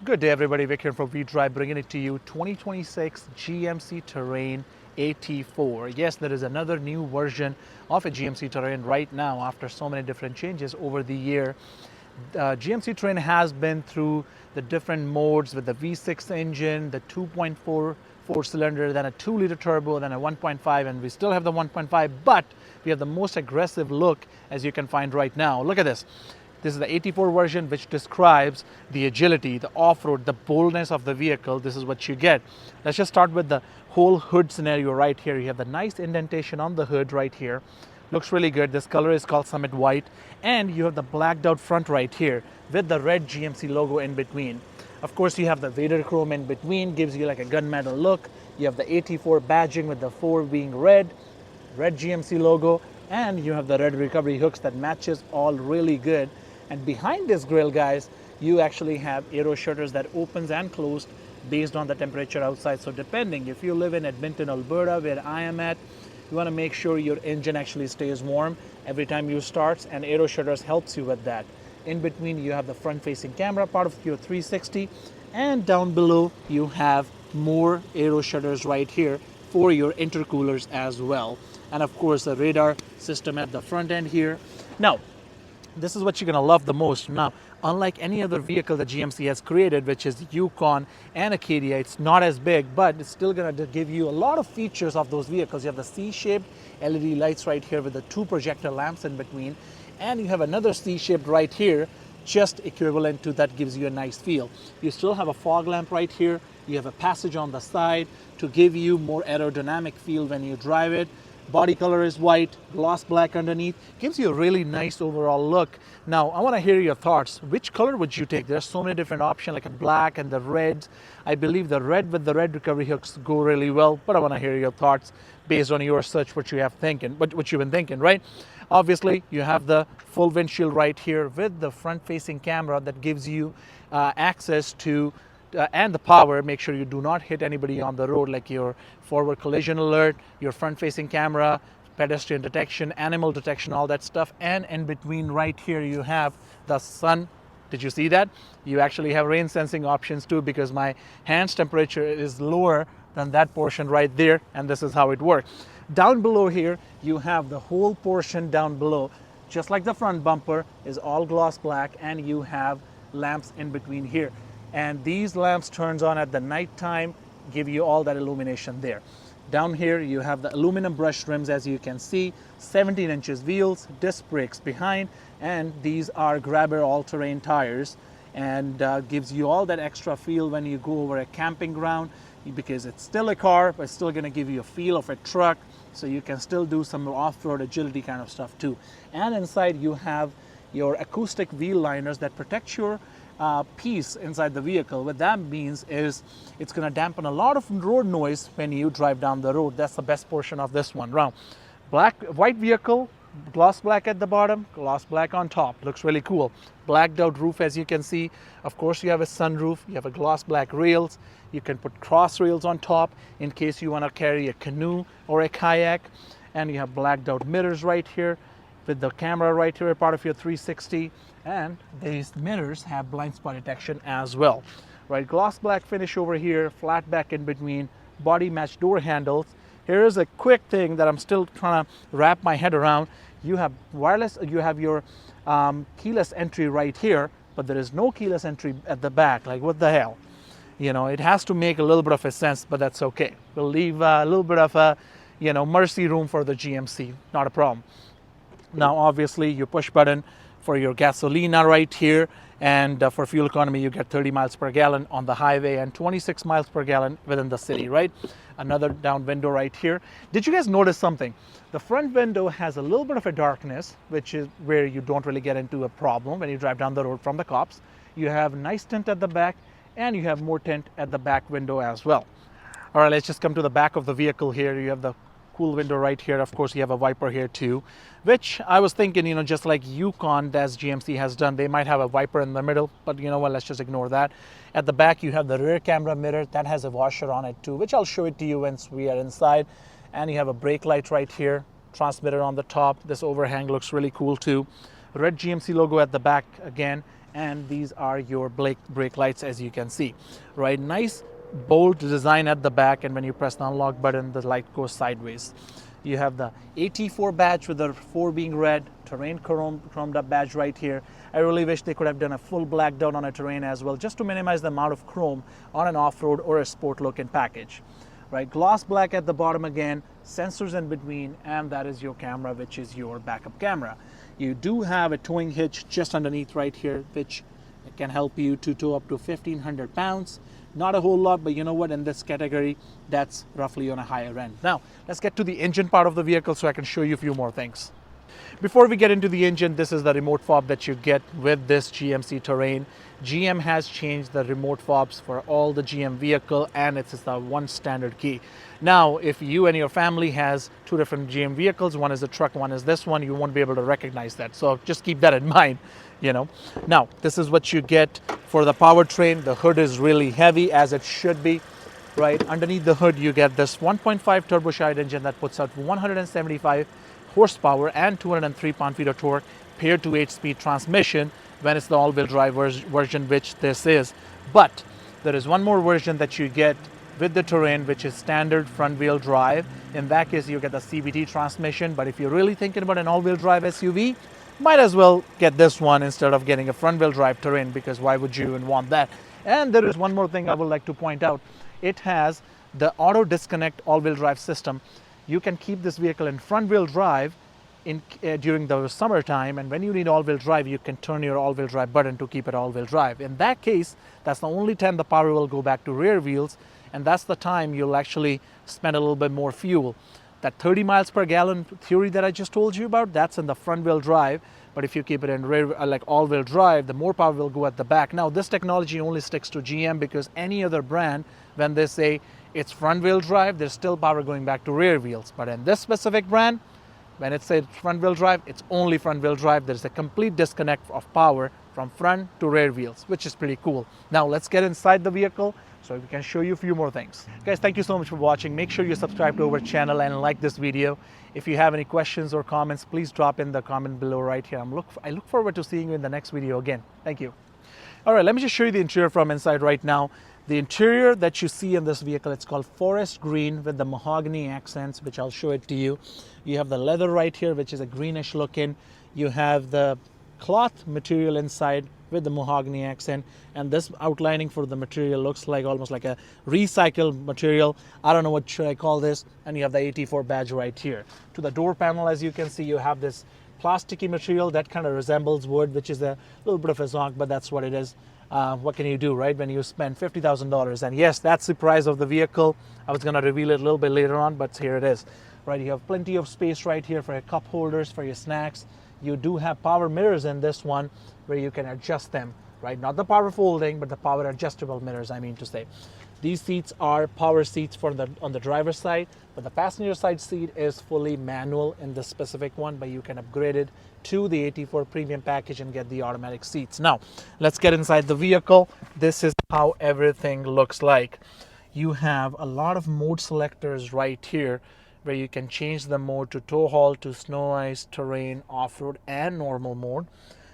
Good day, everybody. Vic here from VDrive, bringing it to you 2026 GMC Terrain AT4. Yes, there is another new version of a GMC Terrain right now after so many different changes over the year. GMC Terrain has been through the different modes with the V6 engine, the 2.4 four-cylinder, then a 2-liter turbo, then a 1.5, and we still have the 1.5, but we have the most aggressive look as you can find right now. Look at this. This is the 84 version, which describes the agility, the off-road, the boldness of the vehicle. This is what you get. Let's just start with the whole hood scenario right here. You have the nice indentation on the hood right here. Looks really good. This color is called Summit White. And you have the blacked out front right here with the red GMC logo in between. Of course, you have the Vader chrome in between, gives you like a gunmetal look. You have the 84 badging with the 4 being red GMC logo, and you have the red recovery hooks that matches all really good. And behind this grille, guys, you actually have aero shutters that opens and closed based on the temperature outside. So depending, if you live in Edmonton, Alberta, where I am at, you want to make sure your engine actually stays warm every time you start, and aero shutters helps you with that. In between, you have the front-facing camera, part of your 360, and down below, you have more aero shutters right here for your intercoolers as well. And of course, the radar system at the front end here. Now, this is what you're going to love the most. Now, unlike any other vehicle that GMC has created, which is Yukon and Acadia, it's not as big, but it's still going to give you a lot of features of those vehicles. You have the C-shaped LED lights right here with the 2 projector lamps in between, and you have another C-shaped right here, just equivalent to that, gives you a nice feel. You still have a fog lamp right here. You have a passage on the side to give you more aerodynamic feel when you drive it. Body color is white, gloss black underneath. Gives you a really nice overall look. Now, I want to hear your thoughts. Which color would you take? There's so many different options, like a black and the reds. I believe the red with the red recovery hooks go really well, but I want to hear your thoughts based on your search, what you've been thinking, right? Obviously, you have the full windshield right here with the front-facing camera that gives you access to and the power. Make sure you do not hit anybody on the road, like your forward collision alert, your front-facing camera, pedestrian detection, animal detection, all that stuff. And in between right here, you have the sun. Did you see that? You actually have rain sensing options too, because my hand's temperature is lower than that portion right there, and this is how it works. Down below here, you have the whole portion down below, just like the front bumper is all gloss black, and you have lamps in between here. And these lamps turns on at the night time, give you all that illumination there. Down here you have the aluminum brush rims, as you can see, 17 inches wheels, disc brakes behind, and these are grabber all-terrain tires, and gives you all that extra feel when you go over a camping ground, because it's still a car, but it's still going to give you a feel of a truck, so you can still do some off-road agility kind of stuff too. And inside you have your acoustic wheel liners that protect your piece inside the vehicle. What that means is it's going to dampen a lot of road noise when you drive down the road. That's the best portion of this one. Now, white vehicle, gloss black at the bottom, gloss black on top. Looks really cool. Blacked out roof, as you can see. Of course, you have a sunroof. You have a gloss black rails. You can put cross rails on top in case you want to carry a canoe or a kayak. And you have blacked out mirrors right here with the camera right here, part of your 360. And these mirrors have blind spot detection as well, right? Gloss black finish over here, flat back in between, body match door handles. Here is a quick thing that I'm still trying to wrap my head around. You have wireless, you have your keyless entry right here, but there is no keyless entry at the back. Like, what the hell? You know, it has to make a little bit of a sense, but that's okay. We'll leave a little bit of a, mercy room for the GMC, not a problem. Now, obviously, your push button for your gasolina right here, and for fuel economy, you get 30 miles per gallon on the highway and 26 miles per gallon within the city, right? Another down window right here. Did you guys notice something? The front window has a little bit of a darkness, which is where you don't really get into a problem when you drive down the road from the cops. You have nice tint at the back, and you have more tint at the back window as well. All right, let's just come to the back of the vehicle here. You have the cool window right here. Of course, you have a wiper here too, which I was thinking, just like Yukon, as GMC has done, they might have a wiper in the middle, but you know what, let's just ignore that. At the back, you have the rear camera mirror that has a washer on it too, which I'll show it to you once we are inside. And you have a brake light right here, transmitter on the top. This overhang looks really cool too. Red GMC logo at the back again, and these are your brake lights, as you can see, right? Nice bold design at the back, and when you press the unlock button, the light goes sideways. You have the AT4 badge with the 4 being red, Terrain chromed up badge right here. I really wish they could have done a full blacked out on a Terrain as well, just to minimize the amount of chrome on an off-road or a sport looking package. Right, gloss black at the bottom again, sensors in between, and that is your camera, which is your backup camera. You do have a towing hitch just underneath right here, which can help you to tow up to 1,500 pounds. Not a whole lot, but you know what, in this category, that's roughly on a higher end. Now, let's get to the engine part of the vehicle so I can show you a few more things. Before we get into the engine, this is the remote fob that you get with this GMC Terrain. GM has changed the remote fobs for all the GM vehicle, and it's the one standard key. Now, if you and your family has two different GM vehicles, one is a truck, one is this one, you won't be able to recognize that. So just keep that in mind, you know. Now, this is what you get for the powertrain. The hood is really heavy, as it should be. Right underneath the hood, you get this 1.5 turbocharged engine that puts out 175 horsepower and 203 pound-feet of torque, paired to 8-speed transmission when it's the all-wheel drive version, which this is. But there is one more version that you get with the Terrain, which is standard front-wheel drive. In that case, you get the CVT transmission. But if you're really thinking about an all-wheel drive SUV, might as well get this one instead of getting a front-wheel drive Terrain, because why would you even want that? And there is one more thing I would like to point out. It has the auto disconnect all-wheel drive system. You can keep this vehicle in front-wheel drive during the summertime, and when you need all-wheel drive, you can turn your all-wheel drive button to keep it all-wheel drive. In that case, that's the only time the power will go back to rear wheels, and that's the time you'll actually spend a little bit more fuel. That 30 miles per gallon theory that I just told you about, that's in the front-wheel drive. But if you keep it in rear, like all-wheel drive, the more power will go at the back. Now, this technology only sticks to GM, because any other brand, when they say it's front-wheel drive, there's still power going back to rear wheels. But in this specific brand, when it says front-wheel drive, it's only front-wheel drive. There's a complete disconnect of power from front to rear wheels, which is pretty cool. Now, let's get inside the vehicle so we can show you a few more things. Guys, thank you so much for watching. Make sure you subscribe to our channel and like this video. If you have any questions or comments, please drop in the comment below right here. I look forward to seeing you in the next video again. Thank you. All right, let me just show you the interior from inside right now. The interior that you see in this vehicle, it's called forest green with the mahogany accents, which I'll show it to you. You have the leather right here, which is a greenish looking. You have the cloth material inside with the mahogany accent, and this outlining for the material looks like almost like a recycled material. I don't know what should I call this. And you have the AT4 badge right here. To the door panel, as you can see, you have this plasticky material that kind of resembles wood, which is a little bit of a zonk, but that's what it is. What can you do, right, when you spend $50,000? And yes, that's the price of the vehicle. I was going to reveal it a little bit later on, but here it is. Right, you have plenty of space right here for your cup holders, for your snacks. You do have power mirrors in this one where you can adjust them, right? Not the power folding, but the power adjustable mirrors, I mean to say. These seats are power seats on the driver's side, but the passenger side seat is fully manual in this specific one, but you can upgrade it to the AT4 premium package and get the automatic seats. Now, let's get inside the vehicle. This is how everything looks like. You have a lot of mode selectors right here where you can change the mode to tow haul, to snow, ice, terrain, off-road, and normal mode.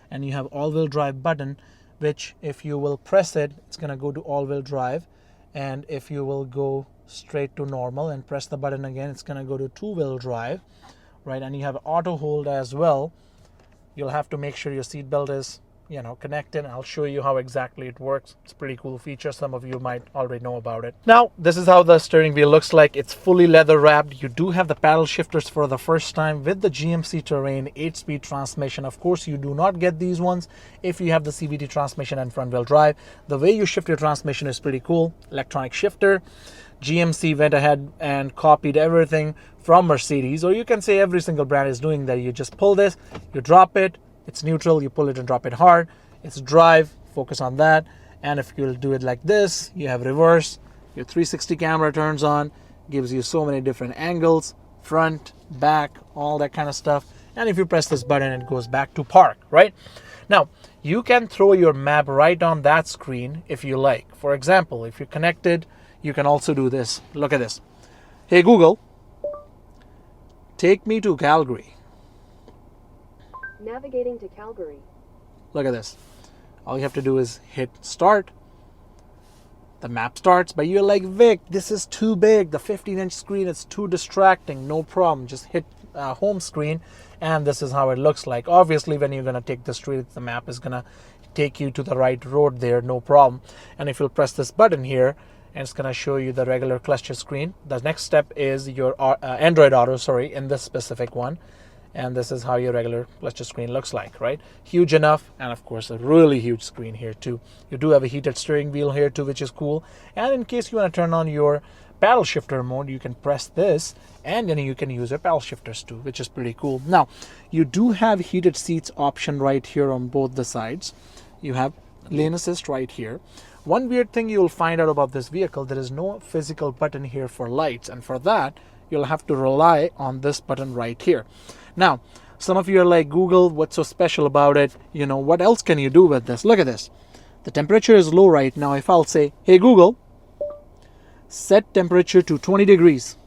And you have all-wheel drive button, which if you will press it, it's going to go to all-wheel drive. And if you will go straight to normal and press the button again, it's going to go to two-wheel drive, right? And you have auto hold as well. You'll have to make sure your seatbelt is, connected. I'll show you how exactly it works. It's a pretty cool feature. Some of you might already know about it. Now, this is how the steering wheel looks like. It's fully leather wrapped. You do have the paddle shifters for the first time with the GMC Terrain 8-speed transmission. Of course, you do not get these ones if you have the CVT transmission and front wheel drive. The way you shift your transmission is pretty cool. Electronic shifter. GMC went ahead and copied everything from Mercedes, or you can say every single brand is doing that. You just pull this, you drop it, it's neutral, you pull it and drop it hard. It's drive, focus on that. And if you'll do it like this, you have reverse, your 360 camera turns on, gives you so many different angles, front, back, all that kind of stuff. And if you press this button, it goes back to park, right? Now, you can throw your map right on that screen if you like. For example, if you're connected, you can also do this. Look at this. Hey, Google, take me to Calgary. Navigating to Calgary. Look at this. All you have to do is hit start. The map starts, but you're like, Vic, this is too big. The 15-inch screen is too distracting. No problem. Just hit home screen, and this is how it looks like. Obviously, when you're going to take the street, the map is going to take you to the right road there, no problem. And if you'll press this button here, and it's going to show you the regular cluster screen. The next step is your Android Auto, in this specific one. And this is how your regular cluster screen looks like, right? Huge enough, and of course a really huge screen here too. You do have a heated steering wheel here too, which is cool. And in case you want to turn on your paddle shifter mode, you can press this, and then you can use your paddle shifters too, which is pretty cool. Now, you do have heated seats option right here on both the sides. You have lane assist right here. One weird thing you'll find out about this vehicle, there is no physical button here for lights, and for that, you'll have to rely on this button right here. Now, some of you are like, Google, what's so special about it? You know, what else can you do with this? Look at this. The temperature is low right now. If I'll say, hey Google, set temperature to 20 degrees.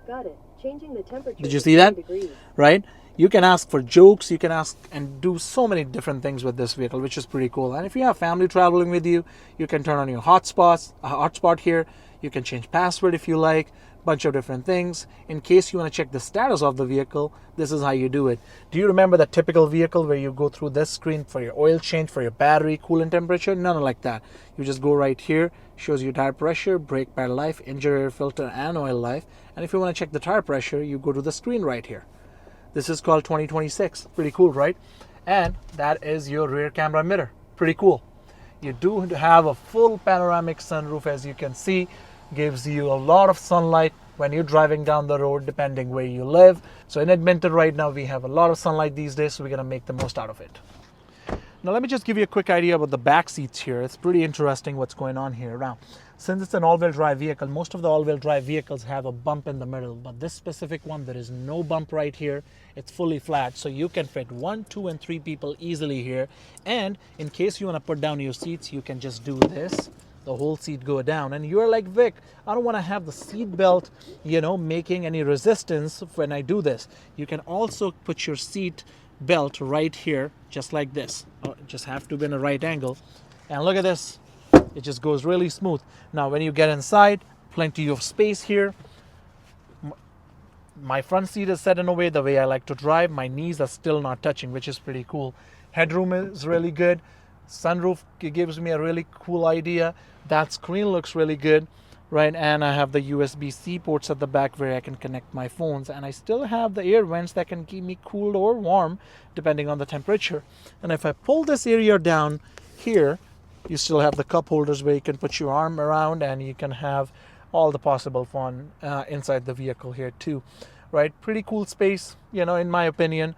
Got it. Changing the temperature. Did you see that? Degrees. Right? You can ask for jokes, you can ask and do so many different things with this vehicle, which is pretty cool. And if you have family traveling with you, you can turn on your hotspot here. You can change password if you like. Bunch of different things. In case you want to check the status of the vehicle, this is how you do it. Do you remember the typical vehicle where you go through this screen for your oil change, for your battery, coolant temperature? None like that. You just go right here, shows you tire pressure, brake pad life, engine air filter, and oil life. And if you want to check the tire pressure, you go to the screen right here. This is called 2026. Pretty cool, right? And that is your rear camera mirror. Pretty cool. You do have a full panoramic sunroof, as you can see. Gives you a lot of sunlight when you're driving down the road, depending where you live. So in Edmonton right now, we have a lot of sunlight these days, so we're gonna make the most out of it. Now let me just give you a quick idea about the back seats here. It's pretty interesting what's going on here. Now, since it's an all-wheel drive vehicle, most of the all-wheel drive vehicles have a bump in the middle, but this specific one, there is no bump right here. It's fully flat, so you can fit 1, 2, and 3 people easily here. And in case you wanna put down your seats, you can just do this. The whole seat go down, and you're like, Vic, I don't want to have the seat belt, making any resistance when I do this. You can also put your seat belt right here, just like this. Just have to be in a right angle, and look at this. It just goes really smooth. Now, when you get inside, plenty of space here. My front seat is set in a way the way I like to drive. My knees are still not touching, which is pretty cool. Headroom is really good. Sunroof gives me a really cool idea. That screen looks really good, right? And I have the USB-C ports at the back where I can connect my phones, and I still have the air vents that can keep me cool or warm depending on the temperature. And if I pull this area down here, you still have the cup holders where you can put your arm around, and you can have all the possible fun inside the vehicle here too, right? Pretty cool space, in my opinion.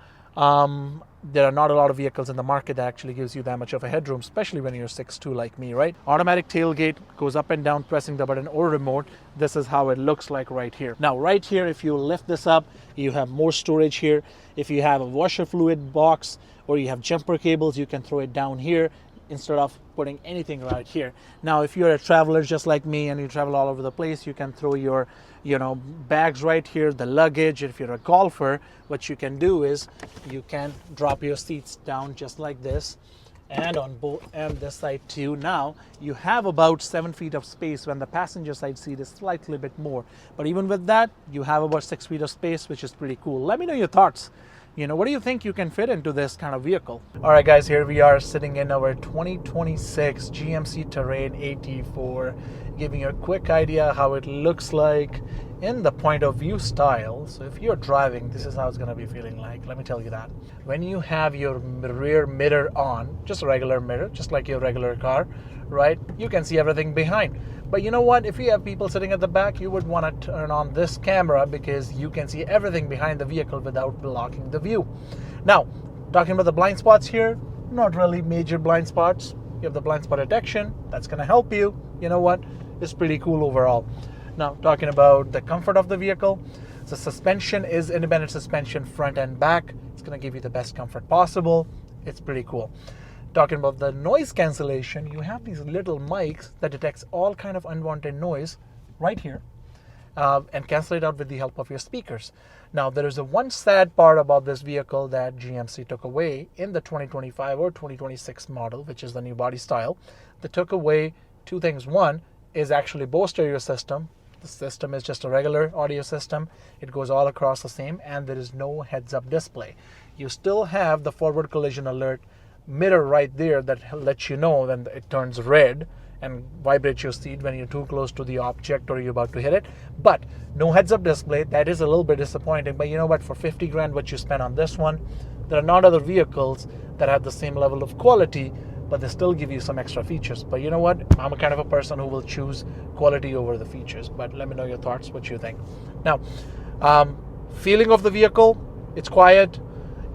There are not a lot of vehicles in the market that actually gives you that much of a headroom, especially when you're 6'2" like me, right? Automatic tailgate goes up and down pressing the button or remote. This is how it looks like right here. Now, right here, if you lift this up, you have more storage here. If you have a washer fluid box or you have jumper cables, you can throw it down here instead of putting anything right here. Now, if you're a traveler just like me and you travel all over the place, you can throw your bags right here, the luggage. If you're a golfer, what you can do is you can drop your seats down just like this, and on both and this side too. Now you have about 7 feet of space when the passenger side seat is slightly bit more, but even with that, you have about 6 feet of space, which is pretty cool. Let me know your thoughts. What do you think you can fit into this kind of vehicle? All right, guys, here we are sitting in our 2026 GMC Terrain AT4, giving you a quick idea how it looks like in the point of view style. So if you're driving, this is how it's going to be feeling like. Let me tell you that. When you have your rear mirror on, just a regular mirror, just like your regular car, right? You can see everything behind. But you know what? If you have people sitting at the back, you would want to turn on this camera because you can see everything behind the vehicle without blocking the view. Now, talking about the blind spots here, not really major blind spots. You have the blind spot detection. That's going to help you. You know what? It's pretty cool overall. Now, talking about the comfort of the vehicle, the suspension is independent suspension front and back. It's going to give you the best comfort possible. It's pretty cool. Talking about the noise cancellation, you have these little mics that detects all kind of unwanted noise right here. and cancel it out with the help of your speakers. Now, there is a one sad part about this vehicle that GMC took away in the 2025 or 2026 model, which is the new body style. They took away two things. One is actually Bose stereo system. The system is just a regular audio system. It goes all across the same, and there is no heads-up display. You still have the forward collision alert mirror right there that lets you know when it turns red and vibrates your seat when you're too close to the object or you're about to hit it. But no heads-up display. That is a little bit disappointing. But you know what? For 50 grand, what you spend on this one, there are not other vehicles that have the same level of quality, but they still give you some extra features. But you know what? I'm a kind of a person who will choose quality over the features. But let me know your thoughts, what you think. Now, feeling of the vehicle, it's quiet,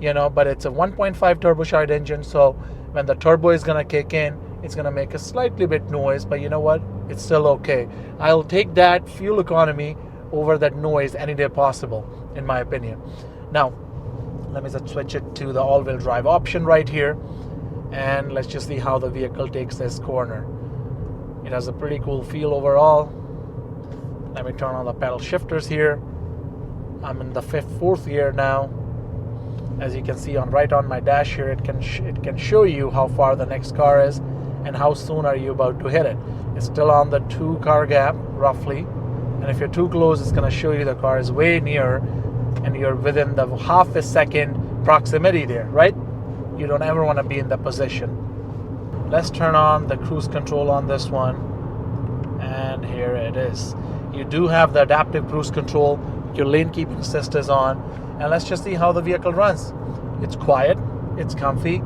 but it's a 1.5 turbocharged engine. So when the turbo is gonna kick in, it's gonna make a slightly bit noise, but you know what? It's still okay. I'll take that fuel economy over that noise any day possible, in my opinion. Now, let me just switch it to the all-wheel drive option right here, and let's just see how the vehicle takes this corner. It has a pretty cool feel overall. Let me turn on the pedal shifters here. I'm in the fourth gear now. As you can see right on my dash here, it can show you how far the next car is and how soon are you about to hit it. It's still on the 2-car gap roughly, and if you're too close, it's going to show you the car is way near and you're within the half a second proximity there, right? You don't ever want to be in that position. Let's turn on the cruise control on this one, and here it is. You do have the adaptive cruise control. Your lane keeping assist is on, and let's just see how the vehicle runs. It's quiet, it's comfy,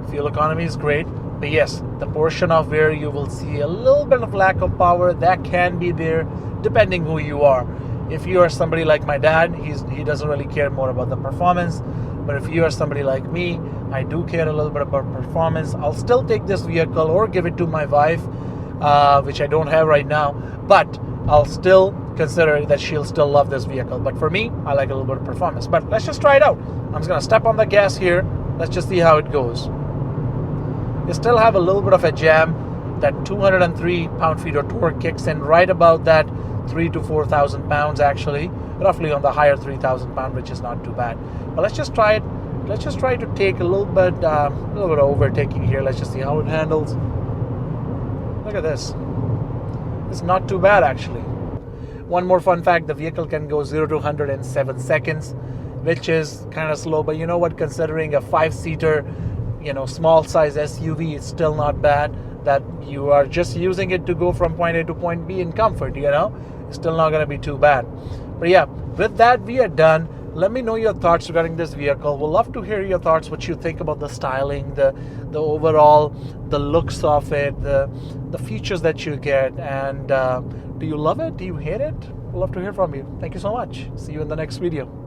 fuel economy is great. But yes, the portion of where you will see a little bit of lack of power, that can be there depending who you are. If you are somebody like my dad, he doesn't really care more about the performance. But if you are somebody like me, I do care a little bit about performance. I'll still take this vehicle or give it to my wife, which I don't have right now. But I'll still consider that she'll still love this vehicle. But for me, I like a little bit of performance. But let's just try it out. I'm just going to step on the gas here. Let's just see how it goes. You still have a little bit of a jam. That 203 pound-feet of torque kicks in right about that 3,000 to 4,000 pounds actually, roughly on the higher 3,000 pound, which is not too bad. But let's just try it. Let's just try to take a little bit of overtaking here. Let's just see how it handles. Look at this. It's not too bad actually. One more fun fact: the vehicle can go 0 to 100 in 7 seconds, which is kind of slow. But you know what? Considering a 5-seater, small size SUV, it's still not bad. That you are just using it to go from point A to point B in comfort, it's still not going to be too bad. But yeah, with that, we are done. Let me know your thoughts regarding this vehicle. We'll love to hear your thoughts, what you think about the styling, the overall, the looks of it, the features that you get, and do you love it? Do you hate it? We'll love to hear from you. Thank you so much. See you in the next video.